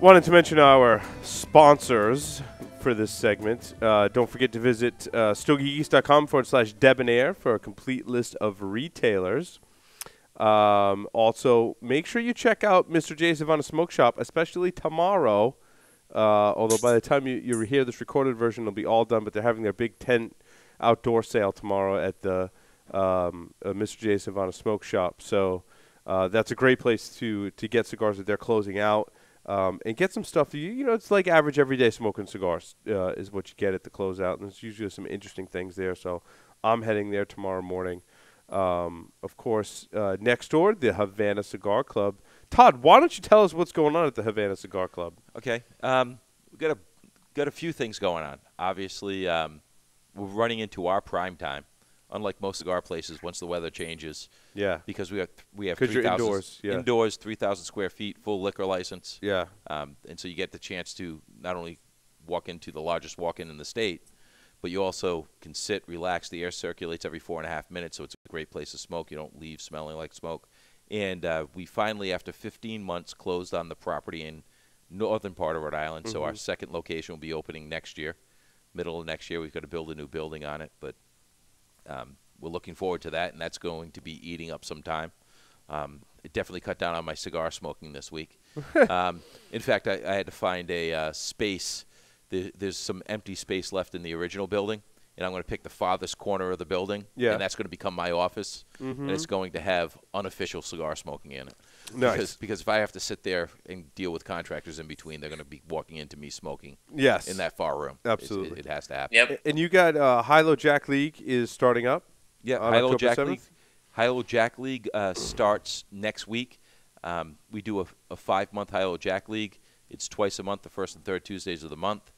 Wanted to mention our sponsors for this segment. Don't forget to visit stogiegeeks.com/debonair for a complete list of retailers. Also, make sure you check out Mr. J's Havana Smoke Shop, especially tomorrow. Although by the time you hear this recorded version, it'll be all done. But they're having their big tent outdoor sale tomorrow at the Mr. J's Havana Smoke Shop. So that's a great place to get cigars that they're closing out. And get some stuff. You know, it's like average everyday smoking cigars is what you get at the closeout. And there's usually some interesting things there. So I'm heading there tomorrow morning. Of course, next door, the Havana Cigar Club. Todd, why don't you tell us what's going on at the Havana Cigar Club? Okay. We've got a few things going on. Obviously, we're running into our prime time. Unlike most cigar places, once the weather changes, because we have 3,000 indoors, 3,000 square feet, full liquor license, and so you get the chance to not only walk into the largest walk-in in the state, but you also can sit, relax. The air circulates every 4.5 minutes, so it's a great place to smoke. You don't leave smelling like smoke. And we finally, after 15 months, closed on the property in northern part of Rhode Island. So our second location will be opening next year, middle of next year. We've got to build a new building on it, but we're looking forward to that, and that's going to be eating up some time. It definitely cut down on my cigar smoking this week. In fact, I had to find a space. There's some empty space left in the original building, and I'm going to pick the farthest corner of the building, and that's going to become my office, and it's going to have unofficial cigar smoking in it. Nice. Because if I have to sit there and deal with contractors in between, they're going to be walking into me smoking in that far room. Absolutely. It has to happen. Yep. And you got Hilo Jack League is starting up? Yeah, Hilo Jack League starts next week. We do a 5-month Hilo Jack League. It's twice a month, the first and third Tuesdays of the month.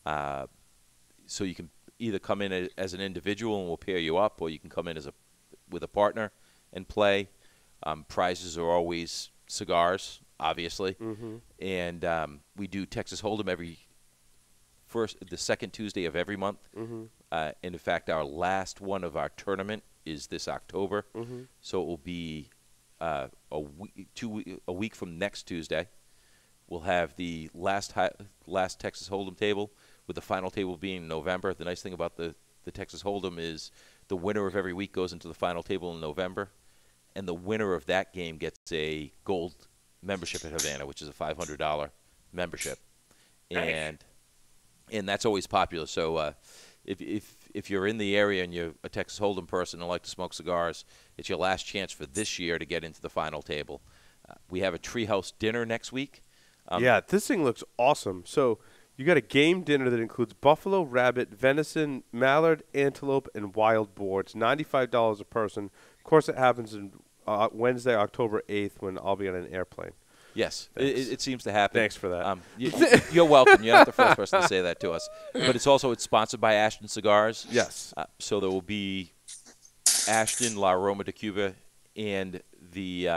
So you can either come in as an individual and we'll pair you up, or you can come in with a partner and play. Prizes are always cigars, obviously, and we do Texas Hold'em the second Tuesday of every month. And in fact, our last one of our tournament is this October, so it will be a week from next Tuesday. We'll have the last Texas Hold'em table, with the final table being in November. The nice thing about the Texas Hold'em is the winner of every week goes into the final table in November, and the winner of that game gets a gold membership at Havana, which is a $500 membership. Nice. And that's always popular. So if you're in the area and you're a Texas Hold'em person and like to smoke cigars, it's your last chance for this year to get into the final table. We have a treehouse dinner next week. This thing looks awesome. So you got a game dinner that includes buffalo, rabbit, venison, mallard, antelope, and wild boar. It's $95 a person. Of course, it happens on Wednesday, October 8th, when I'll be on an airplane. Yes, it seems to happen. Thanks for that. You're welcome. You're not the first person to say that to us. But it's sponsored by Ashton Cigars. Yes. So there will be Ashton, La Aroma de Cuba, and the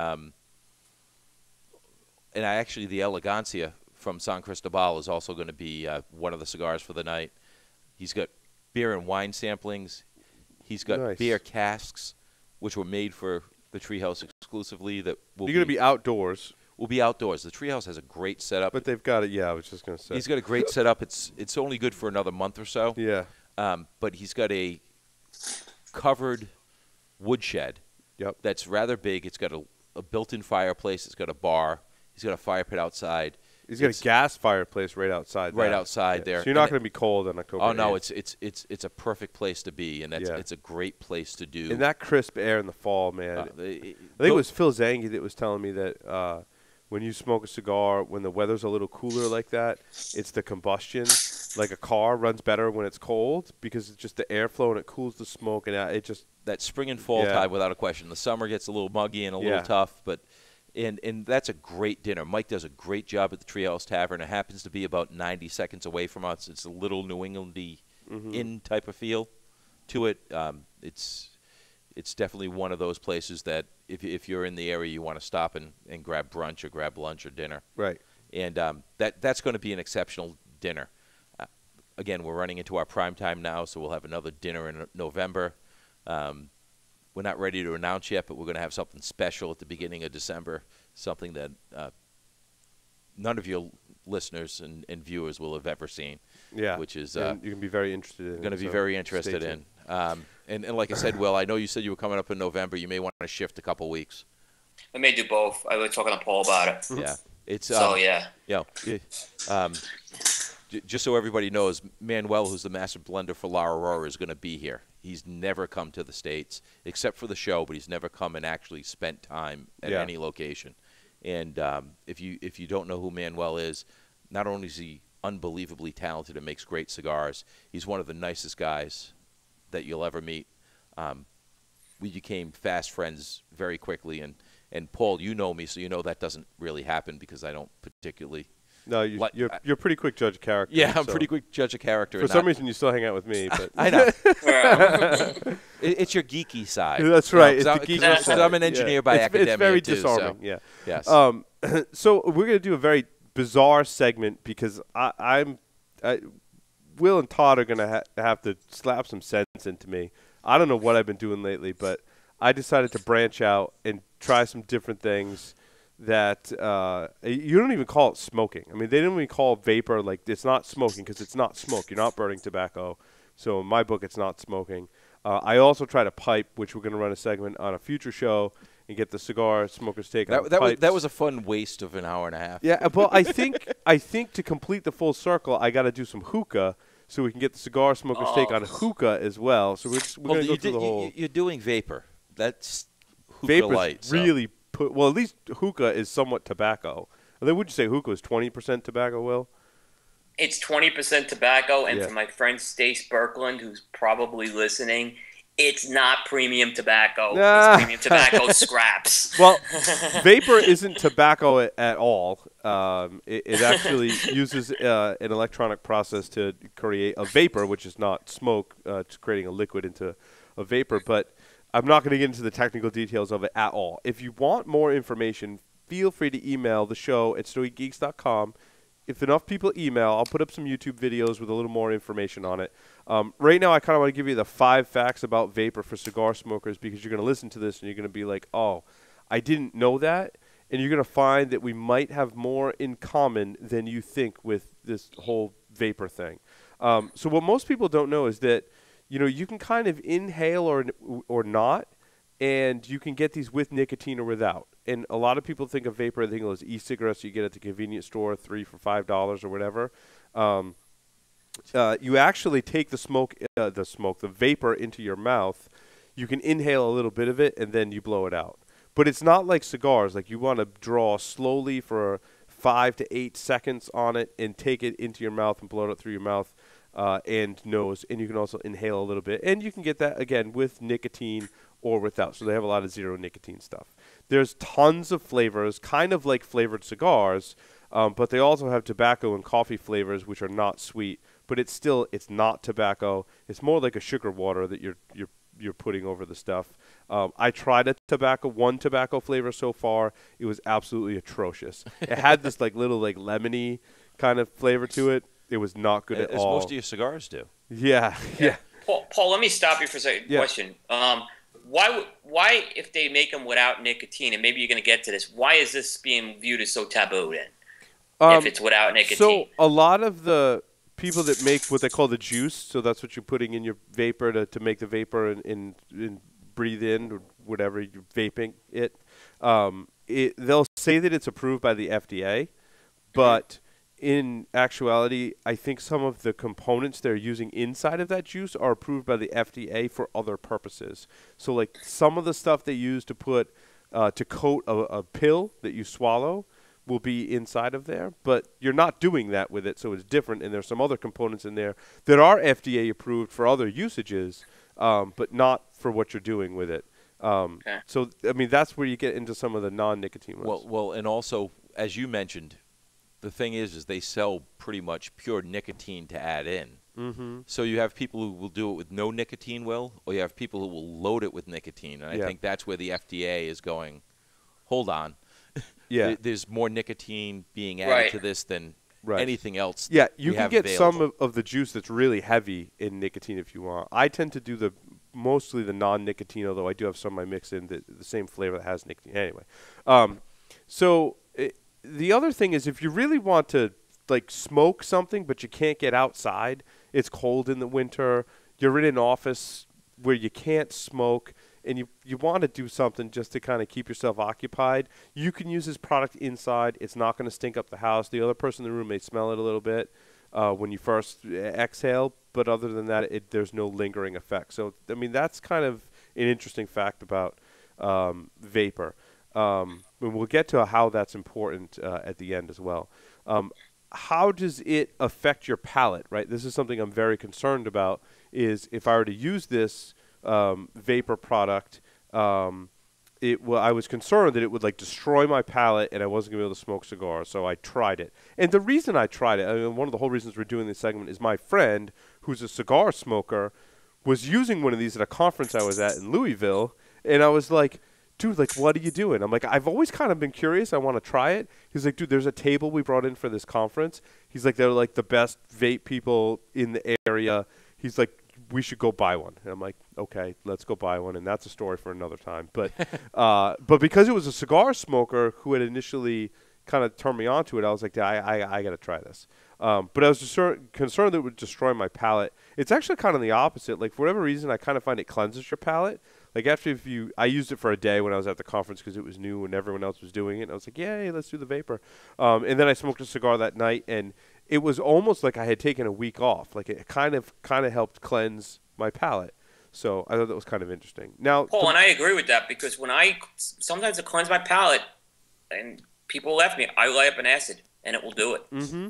Elegancia from San Cristobal is also going to be one of the cigars for the night. He's got beer and wine samplings. He's got beer casks, which were made for the Treehouse exclusively. You're going to be outdoors. We'll be outdoors. The Treehouse has a great setup. But they've got it. Yeah, I was just going to say. He's got a great setup. It's only good for another month or so. Yeah. But he's got a covered woodshed. Yep. That's rather big. It's got a built-in fireplace. It's got a bar. He's got a fire pit outside. He's got a gas fireplace right outside. Right outside there. So you're not going to be cold on October 8th. Oh no, it's a perfect place to be, and it's a great place to do. In that crisp air in the fall, man. I think it was Phil Zangi that was telling me that when you smoke a cigar, when the weather's a little cooler like that, it's the combustion. Like a car runs better when it's cold because it's just the airflow and it cools the smoke, and it just that spring and fall time without a question. The summer gets a little muggy and a little tough, but. And that's a great dinner. Mike does a great job at the Treehouse Tavern. It happens to be about 90 seconds away from us. It's a little New England-y inn type of feel to it. It's definitely one of those places that if you're in the area, you want to stop and grab brunch or grab lunch or dinner. Right. And that's going to be an exceptional dinner. Again, we're running into our prime time now, so we'll have another dinner in November. We're not ready to announce yet, but we're going to have something special at the beginning of December, something that none of your listeners and viewers will have ever seen. Yeah, which is you can be very interested in. Going to be very interested in. And like I said, Will, I know you said you were coming up in November. You may want to shift a couple weeks. I may do both. I was talking to Paul about it. Yeah, it's just so everybody knows, Manuel, who's the master blender for La Aurora, is going to be here. He's never come to the States except for the show, but he's never come and actually spent time at any location. And if you don't know who Manuel is, not only is he unbelievably talented and makes great cigars, he's one of the nicest guys that you'll ever meet. We became fast friends very quickly, and Paul, you know me, so you know that doesn't really happen because I don't particularly. No, you're a pretty quick judge of character. Yeah, I'm pretty quick judge of character. For some reason, you still hang out with me, but I know. It's your geeky side. That's right. It's the geeky side. I'm an engineer by academia. It's very too, disarming. So. Yeah. Yes. So we're going to do a very bizarre segment because Will and Todd are going to have to slap some sense into me. I don't know what I've been doing lately, but I decided to branch out and try some different things that you don't even call it smoking. I mean, they don't even call it vapor. Like, it's not smoking because it's not smoke. You're not burning tobacco. So in my book, it's not smoking. I also try to pipe, which we're going to run a segment on a future show and get the cigar smokers take on pipes. That was a fun waste of an hour and a half. Yeah, well, I think to complete the full circle, I got to do some hookah so we can get the cigar smokers take on hookah as well. So we're going to go through the whole. You're doing vapor. That's hookah Vapor's light. Really well, at least hookah is somewhat tobacco. And then would you say hookah is 20% tobacco, Will? It's 20% tobacco, and for my friend Stace Birkeland, who's probably listening, it's not premium tobacco. It's premium tobacco scraps. Well, vapor isn't tobacco at all. It actually uses an electronic process to create a vapor, which is not smoke. It's creating a liquid into a vapor. But I'm not going to get into the technical details of it at all. If you want more information, feel free to email the show at stoicgeeks.com. If enough people email, I'll put up some YouTube videos with a little more information on it. Right now, I kind of want to give you the 5 facts about vapor for cigar smokers because you're going to listen to this and you're going to be like, oh, I didn't know that. And you're going to find that we might have more in common than you think with this whole vapor thing. So what most people don't know is that, you can kind of inhale or not, and you can get these with nicotine or without. And a lot of people think of vapor, they think of those e-cigarettes you get at the convenience store, 3 for $5 or whatever. You actually take the vapor into your mouth. You can inhale a little bit of it, and then you blow it out. But it's not like cigars. Like, you want to draw slowly for 5 to 8 seconds on it and take it into your mouth and blow it out through your mouth and nose. And you can also inhale a little bit. And you can get that, again, with nicotine or without. So they have a lot of zero nicotine stuff. There's tons of flavors, kind of like flavored cigars, but they also have tobacco and coffee flavors, which are not sweet. But it's not tobacco. It's more like a sugar water that you're putting over the stuff. I tried one tobacco flavor so far. It was absolutely atrocious. It had this little lemony kind of flavor to it. It was not good at all. As most of your cigars do. Yeah. Paul, let me stop you for a second. Question. Why, if they make them without nicotine, and maybe you're going to get to this, why is this being viewed as so taboo then? If it's without nicotine. So a lot of the people that make what they call the juice, so that's what you're putting in your vapor to make the vapor and breathe in or whatever you're vaping it. They'll say that it's approved by the FDA, but in actuality, I think some of the components they're using inside of that juice are approved by the FDA for other purposes. So, like, some of the stuff they use to put to coat a pill that you swallow will be inside of there, but you're not doing that with it, so it's different. And there's some other components in there that are FDA approved for other usages, but not for what you're doing with it. So, I mean, that's where you get into some of the non-nicotine ones. Well, and also, as you mentioned, the thing is they sell pretty much pure nicotine to add in. Mm-hmm. So you have people who will do it with no nicotine, or you have people who will load it with nicotine. And I think that's where the FDA is going, hold on. Yeah. There's more nicotine being added to this than anything else. Yeah, you can get available. some of the juice that's really heavy in nicotine if you want. I tend to do mostly the non-nicotine, although I do have some I mix in the same flavor that has nicotine. Anyway, the other thing is if you really want to like smoke something but you can't get outside, it's cold in the winter, you're in an office where you can't smoke, and you want to do something just to kind of keep yourself occupied, you can use this product inside. It's not going to stink up the house. The other person in the room may smell it a little bit when you first exhale, but other than that, there's no lingering effect. So, I mean, that's kind of an interesting fact about vapor. We'll get to how that's important at the end as well. How does it affect your palate, right? This is something I'm very concerned about, is if I were to use this vapor product, I was concerned that it would like destroy my palate and I wasn't going to be able to smoke cigars, so I tried it. And the reason I tried it, I mean, one of the whole reasons we're doing this segment is my friend, who's a cigar smoker, was using one of these at a conference I was at in Louisville, and I was like, dude, like, what are you doing? I'm like, I've always kind of been curious. I want to try it. He's like, dude, there's a table we brought in for this conference. He's like, they're like the best vape people in the area. He's like, we should go buy one. And I'm like, okay, let's go buy one. And that's a story for another time. But because it was a cigar smoker who had initially kind of turned me on to it, I was like, I got to try this. But I was just concerned that it would destroy my palate. It's actually kind of the opposite. Like, for whatever reason, I kind of find it cleanses your palate. Like, I used it for a day when I was at the conference because it was new and everyone else was doing it. And I was like, yay, let's do the vapor. And then I smoked a cigar that night, and it was almost like I had taken a week off. Like, it kind of helped cleanse my palate. So I thought that was kind of interesting. Now, Paul, and I agree with that, because sometimes it cleanses my palate, and people left me, I light up an acid, and it will do it. Mm-hmm.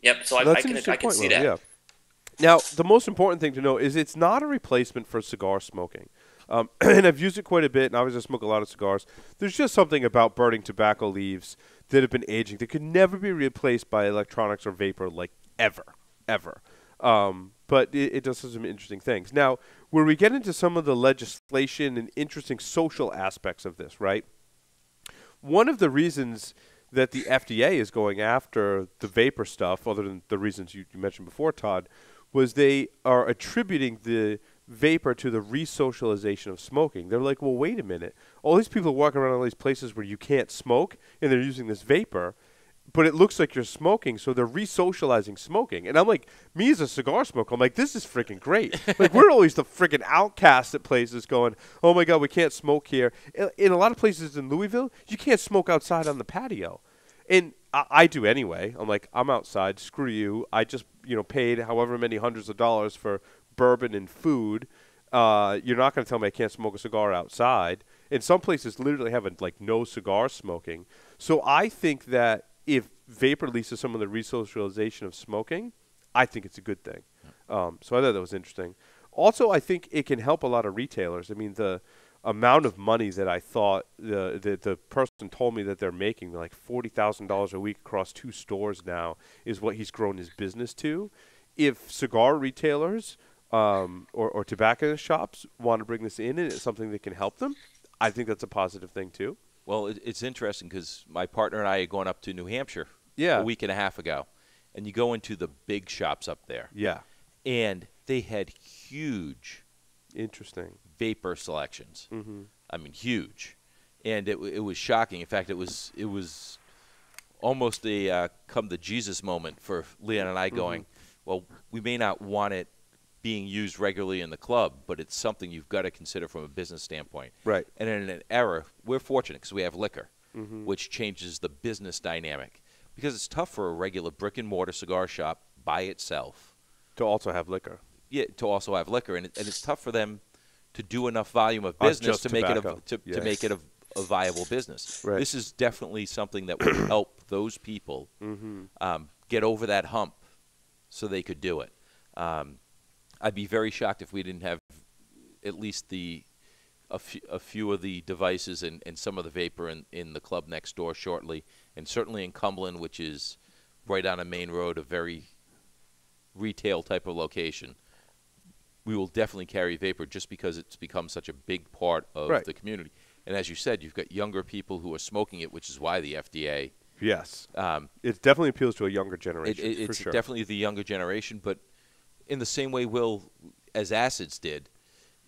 Yep, so I can see that. Yeah. Now, the most important thing to know is it's not a replacement for cigar smoking. And I've used it quite a bit, and obviously I smoke a lot of cigars. There's just something about burning tobacco leaves that have been aging that could never be replaced by electronics or vapor, like ever. But it does some interesting things. Now, where we get into some of the legislation and interesting social aspects of this, right? One of the reasons that the FDA is going after the vapor stuff, other than the reasons you mentioned before, Todd, was they are attributing the vapor to the resocialization of smoking. They're like, well, wait a minute. All these people walking around all these places where you can't smoke, and they're using this vapor, but it looks like you're smoking, so they're resocializing smoking. And I'm like, me as a cigar smoker, I'm like, this is freaking great. Like, we're always the freaking outcasts at places going, oh, my God, we can't smoke here. In a lot of places in Louisville, you can't smoke outside on the patio. And I do anyway. I'm like, I'm outside. Screw you. I just, paid however many hundreds of dollars for bourbon and food. You're not going to tell me I can't smoke a cigar outside. And some places literally have no cigar smoking. So I think that if vapor leads to some of the resocialization of smoking, I think it's a good thing. So I thought that was interesting. Also, I think it can help a lot of retailers. I mean, the amount of money that I thought the person told me that they're making, like $40,000 a week across 2 stores now, is what he's grown his business to. If cigar retailers or tobacco shops want to bring this in and it's something that can help them, I think that's a positive thing too. Well, it's interesting because my partner and I are going up to New Hampshire a week and a half ago, and you go into the big shops up there. Yeah. And they had huge vapor selections. Mm-hmm. I mean, huge. And it was shocking. In fact, it was almost a come to Jesus moment for Leon and I going, well, we may not want it being used regularly in the club, but it's something you've got to consider from a business standpoint. Right. And in an era, we're fortunate because we have liquor, which changes the business dynamic. Because it's tough for a regular brick-and-mortar cigar shop by itself. To also have liquor. Yeah, to also have liquor. And it's tough for them to do enough volume of business to make it a viable business. Right. This is definitely something that would help those people get over that hump so they could do it. I'd be very shocked if we didn't have at least a few of the devices and some of the vapor in the club next door shortly, and certainly in Cumberland, which is right on a main road, a very retail type of location. We will definitely carry vapor just because it's become such a big part of the community. And as you said, you've got younger people who are smoking it, which is why the FDA. Yes. It definitely appeals to a younger generation. It's for sure. Definitely the younger generation, but in the same way, as acids did,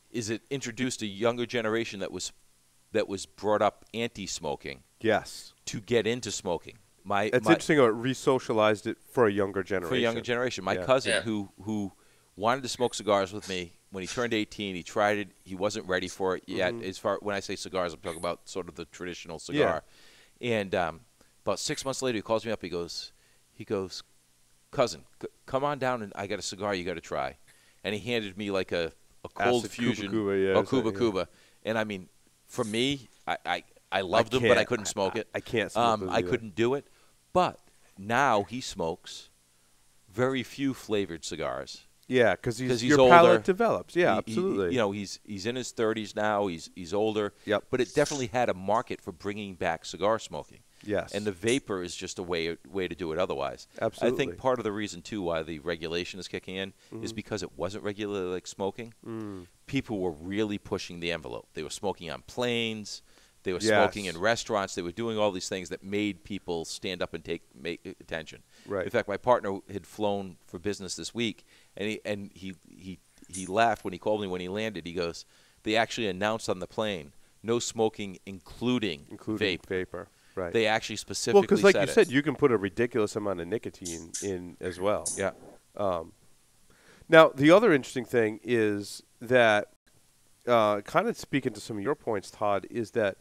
is it introduced a younger generation that was brought up anti-smoking. Yes. To get into smoking. It's interesting how it re-socialized it for a younger generation. For a younger generation. My cousin, who wanted to smoke cigars with me, when he turned 18, he tried it. He wasn't ready for it yet. As far when I say cigars, I'm talking about sort of the traditional cigar. Yeah. And about 6 months later, he calls me up. He goes, cousin, come on down, and I got a cigar you got to try. And he handed me like a cold fusion, Cuba. And I mean, for me, I loved him, but I couldn't smoke it. I can't smoke it. I couldn't do it. But now he smokes very few flavored cigars. Yeah, because your older. palate develops. Yeah, absolutely. He's in his 30s now. He's older. Yep. But it definitely had a market for bringing back cigar smoking. Yes. And the vapor is just a way to do it otherwise. Absolutely. I think part of the reason, too, why the regulation is kicking in is because it wasn't regularly like smoking. People were really pushing the envelope. They were smoking on planes. They were smoking in restaurants. They were doing all these things that made people stand up and make attention. Right. In fact, my partner had flown for business this week, and he laughed when he called me when he landed. He goes, they actually announced on the plane, no smoking, including vapor. Right. They actually specifically said because, like you said, you can put a ridiculous amount of nicotine in as well. Yeah. Now, the other interesting thing is that, kind of speaking to some of your points, Todd, is that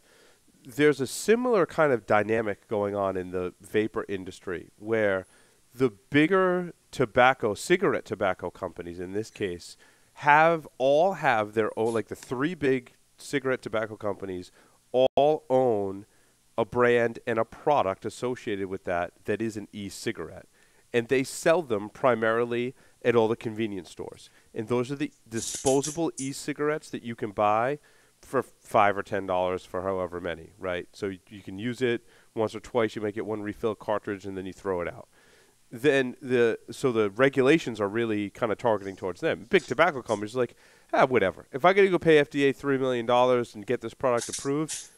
there's a similar kind of dynamic going on in the vapor industry where the bigger cigarette tobacco companies in this case all have their own, like the three big cigarette tobacco companies all own a brand and a product associated with that is an e-cigarette. And they sell them primarily at all the convenience stores. And those are the disposable e-cigarettes that you can buy for $5 or $10 for however many, right? So you can use it once or twice. You might get one refill cartridge, and then you throw it out. Then so the regulations are really kind of targeting towards them. Big tobacco companies are like, whatever. If I got to go pay FDA $3 million and get this product approved,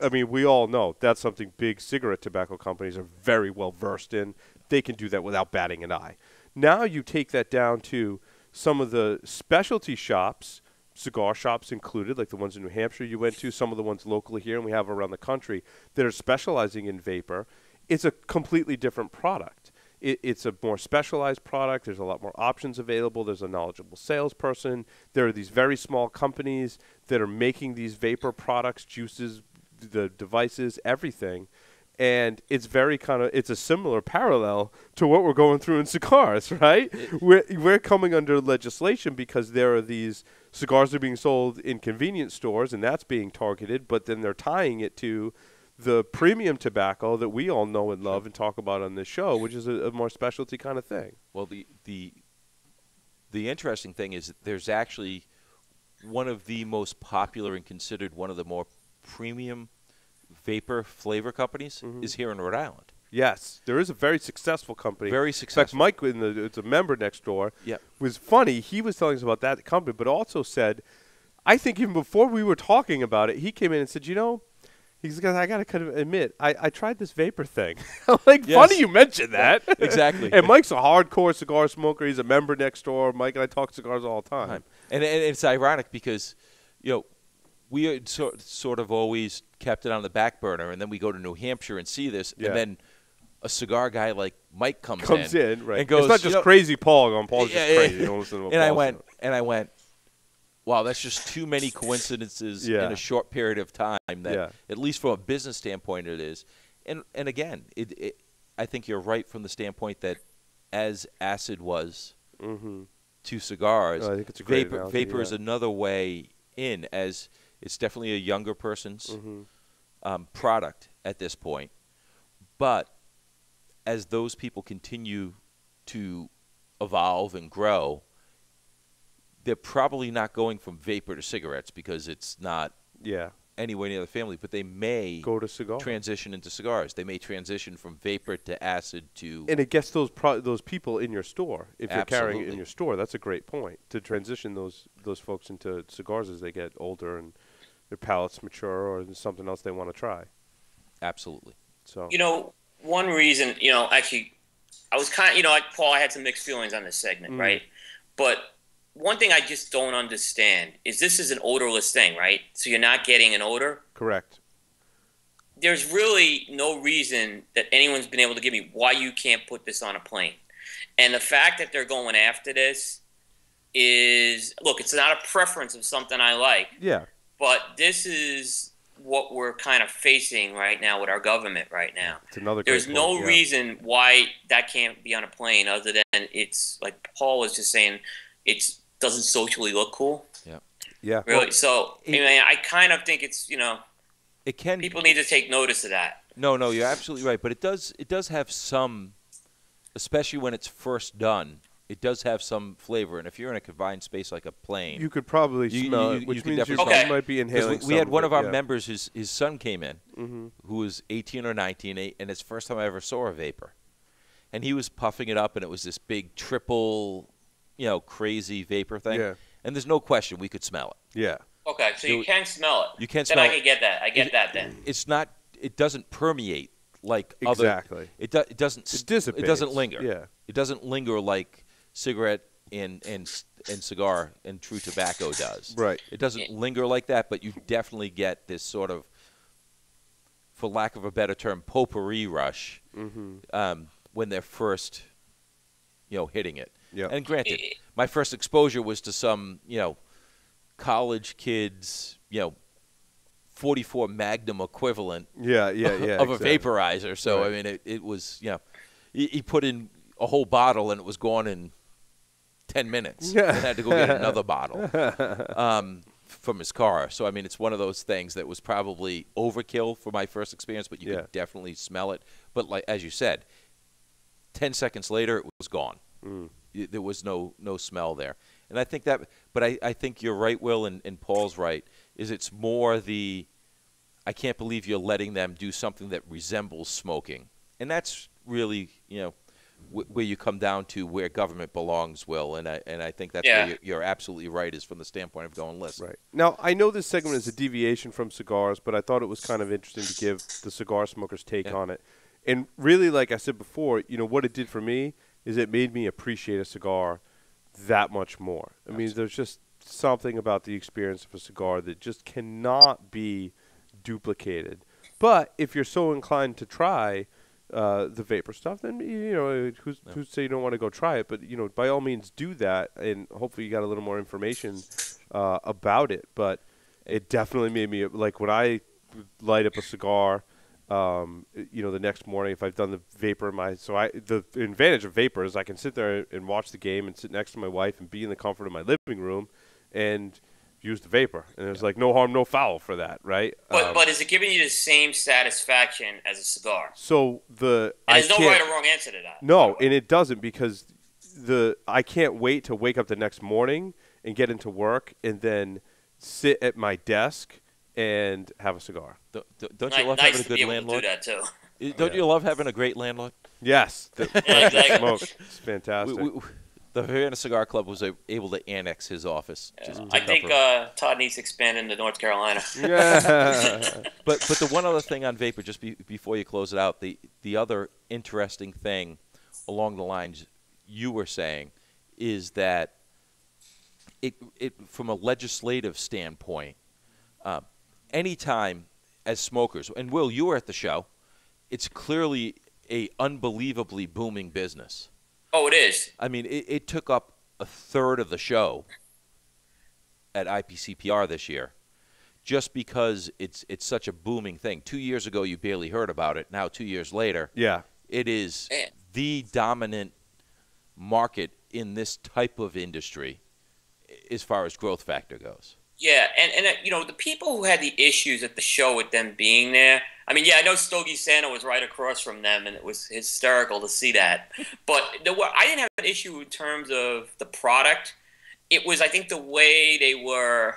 I mean, we all know that's something big cigarette tobacco companies are very well versed in. They can do that without batting an eye. Now you take that down to some of the specialty shops, cigar shops included, like the ones in New Hampshire you went to, some of the ones locally here and we have around the country that are specializing in vapor. It's a completely different product. It's a more specialized product. There's a lot more options available. There's a knowledgeable salesperson. There are these very small companies that are making these vapor products, juices, the devices, everything. And it's it's a similar parallel to what we're going through in cigars, right? We're coming under legislation because there are these cigars that are being sold in convenience stores, and that's being targeted, but then they're tying it to the premium tobacco that we all know and love and talk about on this show, which is a more specialty kind of thing. Well, the interesting thing is that there's actually one of the most popular and considered one of the more premium vapor flavor companies is here in Rhode Island. Yes, there is a very successful company. Very successful. In fact, Mike, it's a member next door, was funny. He was telling us about that company, but also said, I think even before we were talking about it, he came in and said, he's because I got to kind of admit, I tried this vapor thing. Funny you mentioned that. Exactly. And Mike's a hardcore cigar smoker. He's a member next door. Mike and I talk cigars all the time. And it's ironic because, we had sort of always kept it on the back burner, and then we go to New Hampshire and see this, and then a cigar guy like Mike comes in, right? And goes, it's not just crazy Paul going, Paul's just crazy. You don't listen to what and I went, wow, that's just too many coincidences in a short period of time that, at least from a business standpoint, it is. And again, I think you're right from the standpoint that as acid was to cigars, I think it's a great vapor is another way in, as it's definitely a younger person's product at this point. But as those people continue to evolve and grow, they're probably not going from vapor to cigarettes because it's not anywhere near the family. But they may go to cigars, transition into cigars. They may transition from vapor to acid to. And it gets those people in your store. If you're carrying it in your store, that's a great point to transition those folks into cigars as they get older and their palates mature, or there's something else they want to try. Absolutely. So one reason, actually, I was kind of, like Paul, I had some mixed feelings on this segment, right? But one thing I just don't understand is this is an odorless thing, right? So you're not getting an odor. Correct. there's really no reason that anyone's been able to give me why you can't put this on a plane. And the fact that they're going after this is, look, it's not a preference of something I like. Yeah. But this is what we're kind of facing right now with our government right now. It's another. There's no reason why that can't be on a plane other than it's, like Paul was just saying, it doesn't socially look cool. Yeah. Yeah. Really. Well, so, I kind of think it's, it can. People need to take notice of that. No, you're absolutely right. But it does have some, especially when it's first done, it does have some flavor. And if you're in a confined space like a plane, you could probably smell it, which means you might be inhaling. We had one of our members, his son came in, who was 18 or 19, and it's the first time I ever saw a vapor. And he was puffing it up, and it was this big triple, crazy vapor thing. Yeah. And there's no question we could smell it. Yeah. Okay, so you can smell it. You can smell it. Then I can get that. I get that then. It's not. It doesn't permeate like exactly. It doesn't. It dissipates. It doesn't linger. Yeah. It doesn't linger like cigarette and cigar and true tobacco does. Right. It doesn't linger like that, but you definitely get this sort of, for lack of a better term, potpourri rush when they're first, hitting it. Yeah. And granted, my first exposure was to some, college kids, 44 Magnum equivalent of a vaporizer. So, right. I mean, it was, he put in a whole bottle and it was gone in 10 minutes. And had to go get another bottle from his car. So, I mean, it's one of those things that was probably overkill for my first experience, but you could definitely smell it. But like as you said, 10 seconds later, it was gone. There was no smell there. And I think that, but I think you're right, Will, and Paul's right, is it's more I can't believe you're letting them do something that resembles smoking. And that's really, where you come down to where government belongs, Will. And I think that's where you're absolutely right, is from the standpoint of going, listen. Right. Now, I know this segment is a deviation from cigars, but I thought it was kind of interesting to give the cigar smokers' take on it. And really, like I said before, what it did for me is it made me appreciate a cigar that much more. I mean, there's just something about the experience of a cigar that just cannot be duplicated. But if you're so inclined to try the vapor stuff, then, who's say you don't want to go try it? But, by all means do that, and hopefully you got a little more information about it. But it definitely made me, like when I light up a cigar, the next morning, if I've done the vapor the advantage of vapor is I can sit there and watch the game and sit next to my wife and be in the comfort of my living room and use the vapor. And there's like no harm, no foul for that, right? But is it giving you the same satisfaction as a cigar? So there's no right or wrong answer to that. No, and it doesn't, because I can't wait to wake up the next morning and get into work and then sit at my desk and have a cigar. Don't you love having a good landlord? Do that too. Don't you love having a great landlord? Yes. Exactly. Smoke. It's fantastic. The Havana Cigar Club was able to annex his office. I think Todd needs to expand into North Carolina. But the one other thing on vapor, just before you close it out, the other interesting thing along the lines you were saying is that it from a legislative standpoint, anytime as smokers, and Will, you were at the show, it's clearly a unbelievably booming business. Oh, it is. I mean, it took up a third of the show at IPCPR this year just because it's such a booming thing. 2 years ago, you barely heard about it. Now, 2 years later, it is the dominant market in this type of industry as far as growth factor goes. Yeah, and the people who had the issues at the show with them being there, I mean, I know Stogie Santa was right across from them, and it was hysterical to see that. But I didn't have an issue in terms of the product. It was, I think, the way they were...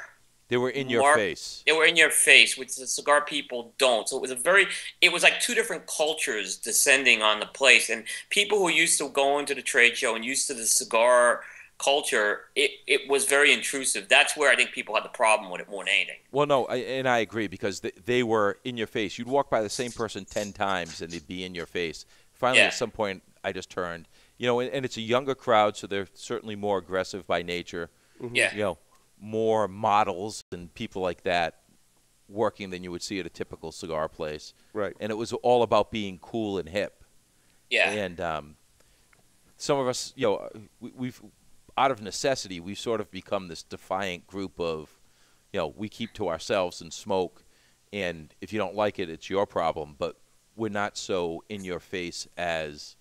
They were in your face. They were in your face, which the cigar people don't. So it was like two different cultures descending on the place. And people who used to going to the trade show and used to the cigar culture, it was very intrusive. That's where I think people had the problem with it more than anything. Well, no, and I agree, because they were in your face. You'd walk by the same person 10 times and they'd be in your face. Finally, at some point, I just turned. And it's a younger crowd, so they're certainly more aggressive by nature. Mm-hmm. Yeah. More models and people like that working than you would see at a typical cigar place. Right. And it was all about being cool and hip. Yeah. And some of us, you know, we've out of necessity, we've sort of become this defiant group of, you know, we keep to ourselves and smoke, and if you don't like it, it's your problem. But we're not so in your face as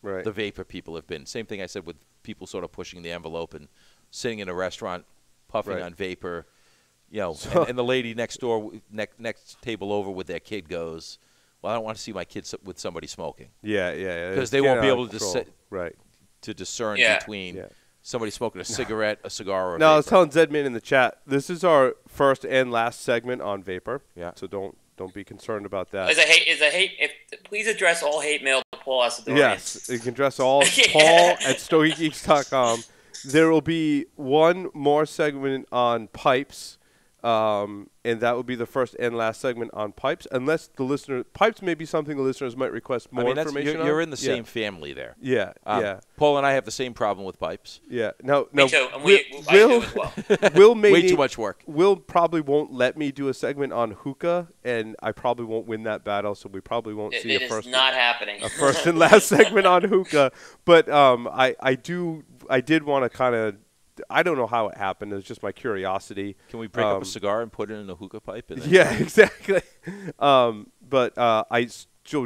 the vapor people have been. Same thing I said with people sort of pushing the envelope and sitting in a restaurant puffing on vapor, you know, and the lady next door, next table over with their kid goes, well, I don't want to see my kids with somebody smoking. Yeah. Because they won't be able to discern Yeah. between somebody smoking a cigarette, a cigar, or a No, vapor. I was telling Zedman in the chat, this is our first and last segment on vapor. Yeah. So don't be concerned about that. Please address all hate mail to Paul Asadorian. Yes, you can address all Paul at StoicGeeks.com. There will be one more segment on pipes, and that will be the first and last segment on pipes, unless the listener pipes may be something the listeners might request more information on. You're in the same family there. Yeah, Paul and I have the same problem with pipes. Yeah. No. Me too. And I do as well. Will may way too much work. Will probably won't let me do a segment on hookah, and I probably won't win that battle, so we probably won't see a first and last segment on hookah. But I did want to kind of. I don't know how it happened. It was just my curiosity. Can we break up a cigar and put it in a hookah pipe? Yeah, exactly. So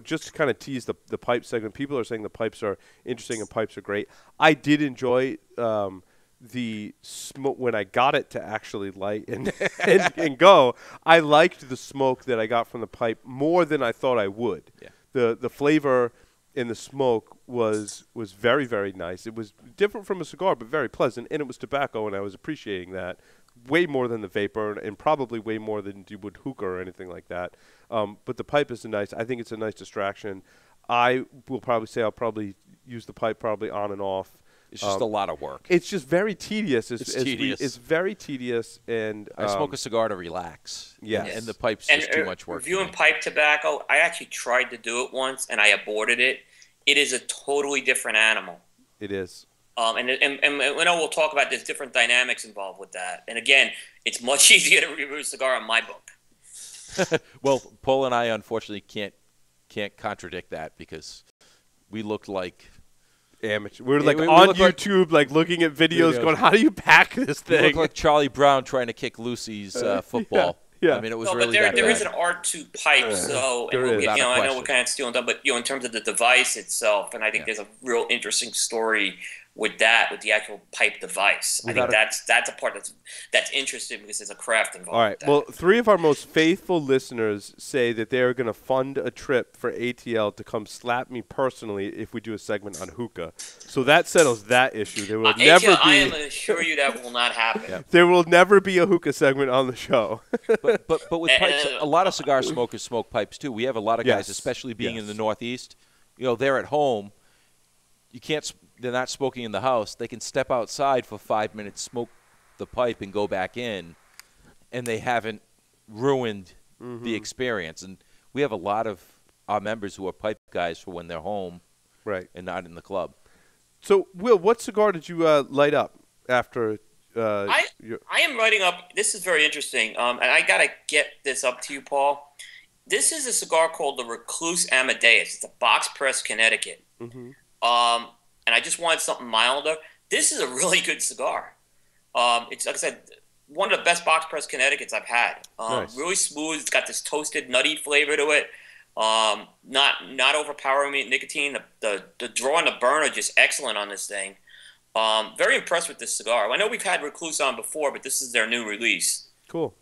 just to kind of tease the pipe segment, people are saying the pipes are interesting and pipes are great. I did enjoy the smoke when I got it to actually light and go. I liked the smoke that I got from the pipe more than I thought I would. Yeah. The flavor in the smoke was very, very nice. It was different from a cigar, but very pleasant, and it was tobacco, and I was appreciating that way more than the vapor, and probably way more than you would hookah or anything like that. But the pipe is I think it's a nice distraction. I will probably say I'll probably use the pipe probably on and off. It's just a lot of work. It's just very tedious. It's tedious. It's very tedious, and I smoke a cigar to relax. Yes. And the pipe's just too much work. Reviewing pipe tobacco, I actually tried to do it once, and I aborted it. It is a totally different animal. It is. And we'll talk about there's different dynamics involved with that. And again, it's much easier to review a cigar in my book. Well, Paul and I unfortunately can't contradict that because we looked like amateur. We're like on YouTube, like looking at videos, going, "How do you pack this thing?" We look like Charlie Brown trying to kick Lucy's football. Yeah. I mean, it was really that there bad. is an art to pipe, so there is. I know we're kind of stealing them, but in terms of the device itself, and I think there's a real interesting story with the actual pipe device. I think that's a part that's interesting because there's a craft involved. All right. Well, 3 of our most faithful listeners say that they are going to fund a trip for ATL to come slap me personally if we do a segment on hookah. So that settles that issue. There will never be. I am assure you that will not happen. There will never be a hookah segment on the show. but with pipes, a lot of cigar smokers smoke pipes too. We have a lot of guys, especially being in the Northeast. You know, they're at home. You can't. They're not smoking in the house. They can step outside for 5 minutes, smoke the pipe, and go back in, and they haven't ruined the experience. And we have a lot of our members who are pipe guys for when they're home and not in the club. So, Will, what cigar did you light up after? I am lighting up. This is very interesting, and I got to get this up to you, Paul. This is a cigar called the Recluse Amadeus. It's a box press Connecticut. And I just wanted something milder. This is a really good cigar. It's, like I said, one of the best box press Connecticut's I've had. Nice. Really smooth. It's got this toasted, nutty flavor to it. Not overpowering me nicotine. The draw and the burn are just excellent on this thing. Very impressed with this cigar. I know we've had Recluse on before, but this is their new release. Cool.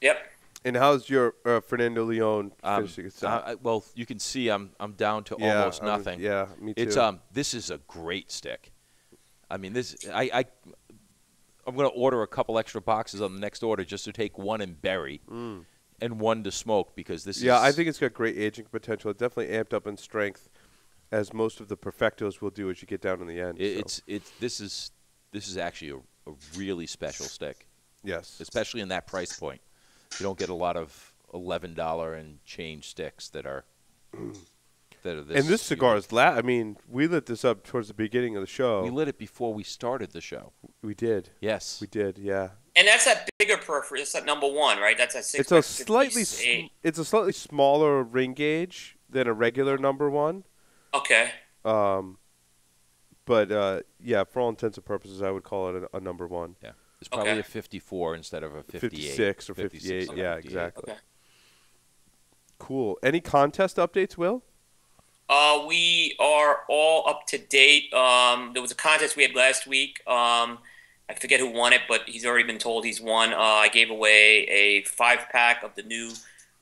Yep. And how's your Fernando Leon finishing it out? Well, you can see I'm down to almost nothing. Me too. It's this is a great stick. I mean, I'm going to order a couple extra boxes on the next order just to take one and bury and one to smoke because this is. Yeah, I think it's got great aging potential. It definitely amped up in strength, as most of the perfectos will do as you get down to the end. This is actually a really special stick. Yes, especially in that price point. You don't get a lot of $11 and change sticks that are this. And this cigar is I mean, we lit this up towards the beginning of the show. We lit it before we started the show. We did. Yes. We did, yeah. And that's that big bigger periphery. It's at number 1, right? That's at 6. It's a slightly smaller ring gauge than a regular number 1. Okay. But yeah, for all intents and purposes, I would call it a number 1. Yeah. It's probably a 54 instead of a 58. 56 or 58. Okay. Yeah, exactly. Okay. Cool. Any contest updates, Will? We are all up to date. There was a contest we had last week. I forget who won it, but he's already been told he's won. I gave away a 5-pack of the new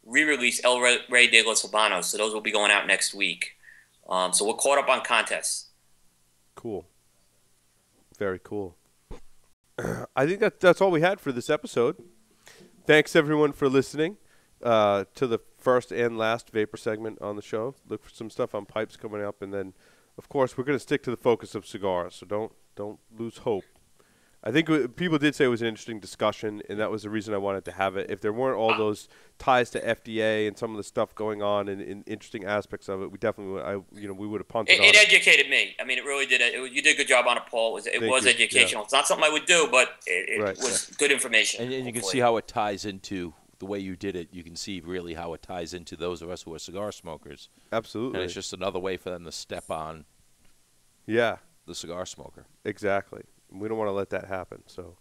re-release El Rey de los Habanos. So those will be going out next week. So we're caught up on contests. Cool. Very cool. I think that's all we had for this episode. Thanks, everyone, for listening to the first and last Vapor segment on the show. Look for some stuff on pipes coming up. And then, of course, we're going to stick to the focus of cigars, so don't lose hope. I think people did say it was an interesting discussion, and that was the reason I wanted to have it. If there weren't all those ties to FDA and some of the stuff going on and interesting aspects of it, we definitely we would have punted on it. It educated me. I mean, it really did. You did a good job on it, Paul. It was educational. Yeah. It's not something I would do, but it was good information. And you can see how it ties into the way you did it. You can see really how it ties into those of us who are cigar smokers. Absolutely. And it's just another way for them to step on the cigar smoker. Exactly. We don't want to let that happen. So,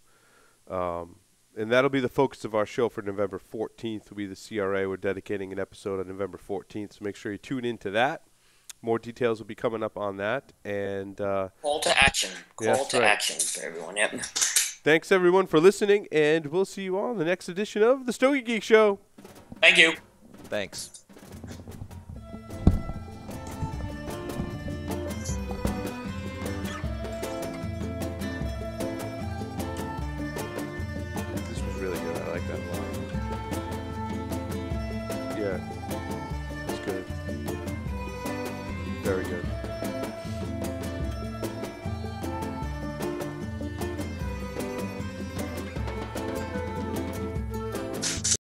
and that'll be the focus of our show for November 14th. Will be the CRA. We're dedicating an episode on November 14th, so make sure you tune into that. More details will be coming up on that. And call to action. Call to action for everyone. Yep. Thanks, everyone, for listening, and we'll see you all in the next edition of the Stogie Geek Show. Thank you. Thanks. Yeah, it's good. Very good.